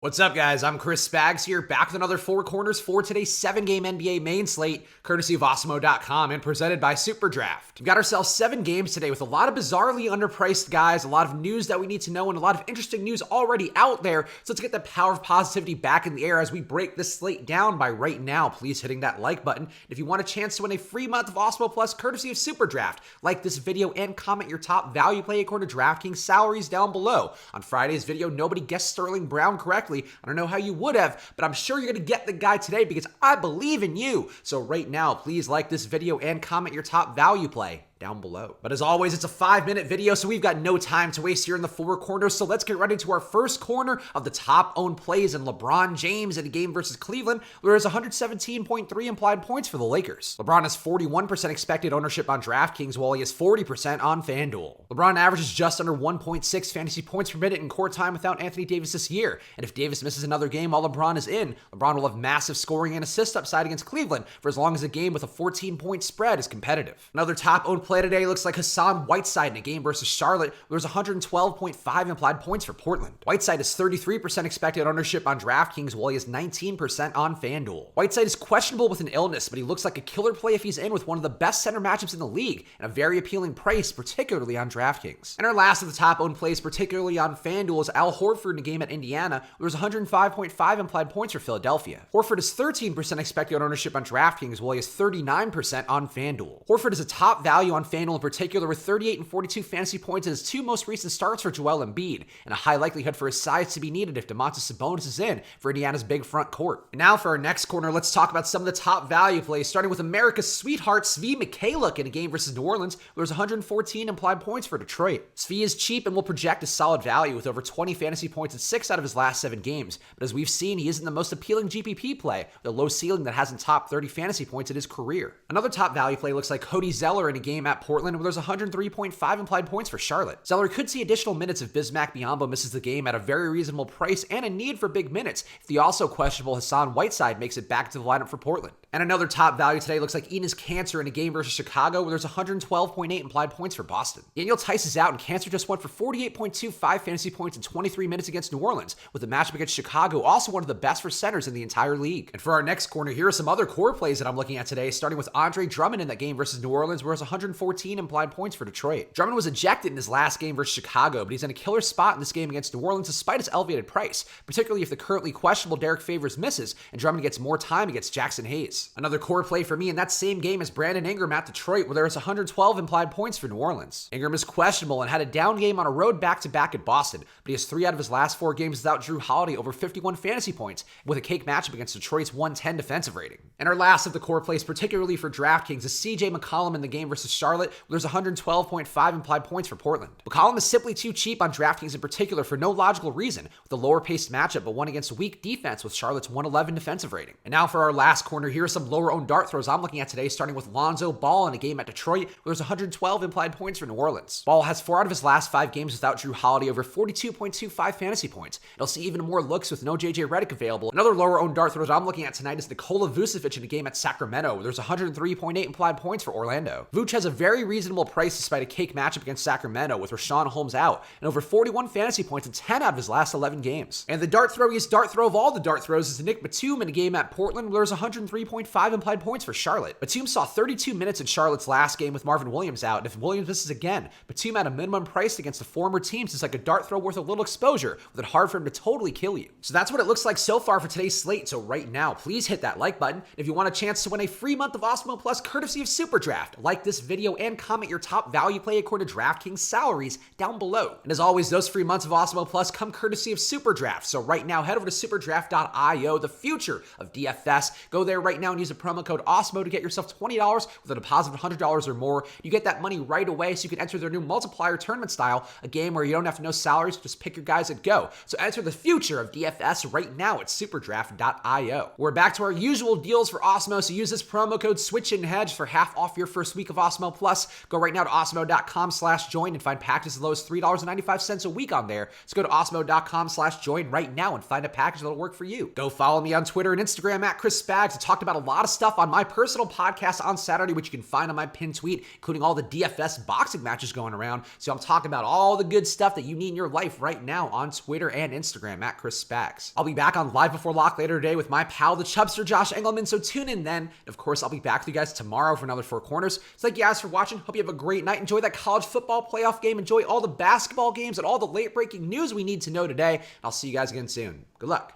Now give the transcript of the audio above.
What's up, guys? I'm Chris Spags here, back with another Four Corners for today's 7-game NBA main slate, courtesy of Awesemo.com and presented by SuperDraft. We've got ourselves 7 games today with a lot of bizarrely underpriced guys, a lot of news that we need to know, and a lot of interesting news already out there. So let's get the power of positivity back in the air as we break this slate down by right now. Please hitting that like button. If you want a chance to win a free month of Awesemo Plus, courtesy of SuperDraft, like this video and comment your top value play according to Draftkings salaries down below. On Friday's video, nobody guessed Sterling Brown correctly. I don't know how you would have, but I'm sure you're going to get the guy today because I believe in you. So right now, please like this video and comment your top value play down below. But as always, it's a 5-minute video, so we've got no time to waste here in the Four Corners. So let's get right into our first corner of the top owned plays in LeBron James in a game versus Cleveland, where there's 117.3 implied points for the Lakers. LeBron has 41% expected ownership on Draftkings, while he has 40% on FanDuel. LeBron averages just under 1.6 fantasy points per minute in court time without Anthony Davis this year. And if Davis misses another game while LeBron is in, LeBron will have massive scoring and assist upside against Cleveland for as long as a game with a 14-point spread is competitive. Another top owned play today looks like Hassan Whiteside in a game versus Charlotte, where there's 112.5 implied points for Portland. Whiteside has 33% expected ownership on Draftkings, while he has 19% on FanDuel. Whiteside is questionable with an illness, but he looks like a killer play if he's in with one of the best center matchups in the league and a very appealing price, particularly on Draftkings. And our last of the top owned plays, particularly on FanDuel, is Al Horford in a game at Indiana, where there's 105.5 implied points for Philadelphia. Horford has 13% expected ownership on Draftkings, while he has 39% on FanDuel. Horford is a top value on FanDuel in particular, with 38 and 42 fantasy points in his 2 most recent starts for Joel Embiid, and a high likelihood for his size to be needed if Domantas Sabonis is in for Indiana's big front court. And now for our next corner, let's talk about some of the top value plays, starting with America's sweetheart, Svi Mykhailiuk in a game versus New Orleans, where there's 114 implied points for Detroit. Svi is cheap and will project a solid value with over 20 fantasy points in 6 out of his last 7 games, but as we've seen, he isn't the most appealing GPP play, with a low ceiling that hasn't topped 30 fantasy points in his career. Another top value play looks like Cody Zeller in a game at Portland, where there's 103.5 implied points for Charlotte. Zeller could see additional minutes if Bismack Biyombo misses the game at a very reasonable price and a need for big minutes if the also questionable Hassan Whiteside makes it back to the lineup for Portland. And another top value today looks like Enes Kanter in a game versus Chicago, where there's 112.8 implied points for Boston. Daniel Tice is out, and Kanter just went for 48.25 fantasy points in 23 minutes against New Orleans, with the matchup against Chicago also one of the best for centers in the entire league. And for our next corner, here are some other core plays that I'm looking at today, starting with Andre Drummond in that game versus New Orleans, where there's 114 implied points for Detroit. Drummond was ejected in his last game versus Chicago, but he's in a killer spot in this game against New Orleans despite his elevated price, particularly if the currently questionable Derek Favors misses and Drummond gets more time against Jackson Hayes. Another core play for me in that same game is Brandon Ingram at Detroit, where there is 112 implied points for New Orleans. Ingram is questionable and had a down game on a road back-to-back at Boston, but he has 3 out of his last 4 games without Drew Holiday over 51 fantasy points, with a cake matchup against Detroit's 110 defensive rating. And our last of the core plays, particularly for DraftKings, is CJ McCollum in the game versus Charlotte, where there's 112.5 implied points for Portland. McCollum is simply too cheap on DraftKings in particular for no logical reason, with a lower-paced matchup but one against weak defense with Charlotte's 111 defensive rating. And now for our last corner, here are some lower-owned dart throws I'm looking at today, starting with Lonzo Ball in a game at Detroit, where there's 112 implied points for New Orleans. Ball has 4 out of his last 5 games without Drew Holiday over 42.25 fantasy points. It'll see even more looks with no JJ Redick available. Another lower-owned dart throw I'm looking at tonight is Nikola Vucevic in a game at Sacramento, where there's 103.8 implied points for Orlando. Vuce has a very reasonable price despite a cake matchup against Sacramento with Rashawn Holmes out, and over 41 fantasy points in 10 out of his last 11 games. And the dart throwiest dart throw of all the dart throws is Nick Batum in a game at Portland, where there's 103.5 implied points for Charlotte. Batum saw 32 minutes in Charlotte's last game with Marvin Williams out, and if Williams misses again, Batum at a minimum price against the former teams is like a dart throw worth a little exposure, with it hard for him to totally kill you. So that's what it looks like so far for today's slate. So right now, please hit that like button if you want a chance to win a free month of Awesemo Plus courtesy of SuperDraft. Like this video and comment your top value play according to Draftkings salaries down below. And as always, those free months of Awesemo Plus come courtesy of SuperDraft. So right now, head over to superdraft.io, the future of DFS. Go there right now and use the promo code Awesemo to get yourself $20 with a deposit of $100 or more. You get that money right away so you can enter their new multiplier tournament style, a game where you don't have to know salaries, just pick your guys and go. So enter the future of DFS right now at superdraft.io. We're back to our usual deals for Awesemo, so use this promo code SWITCHANDHEDGE for half off your first week of Awesemo Awesemo Plus. Go right now to awesemo.com/join and find packages as low as $3.95 a week on there. So go to awesemo.com/join right now and find a package that'll work for you. Go follow me on Twitter and Instagram at Chris Spags. I talked about a lot of stuff on my personal podcast on Saturday, which you can find on my pinned tweet, including all the DFS boxing matches going around. So I'm talking about all the good stuff that you need in your life right now on Twitter and Instagram at Chris Spags. I'll be back on Live Before Lock later today with my pal, the Chubster, Josh Engelman. So tune in then. And of course, I'll be back with you guys tomorrow for another Four Corners. So thank you guys for watching. Hope you have a great night. Enjoy that college football playoff game. Enjoy all the basketball games and all the late breaking news we need to know today. And I'll see you guys again soon. Good luck.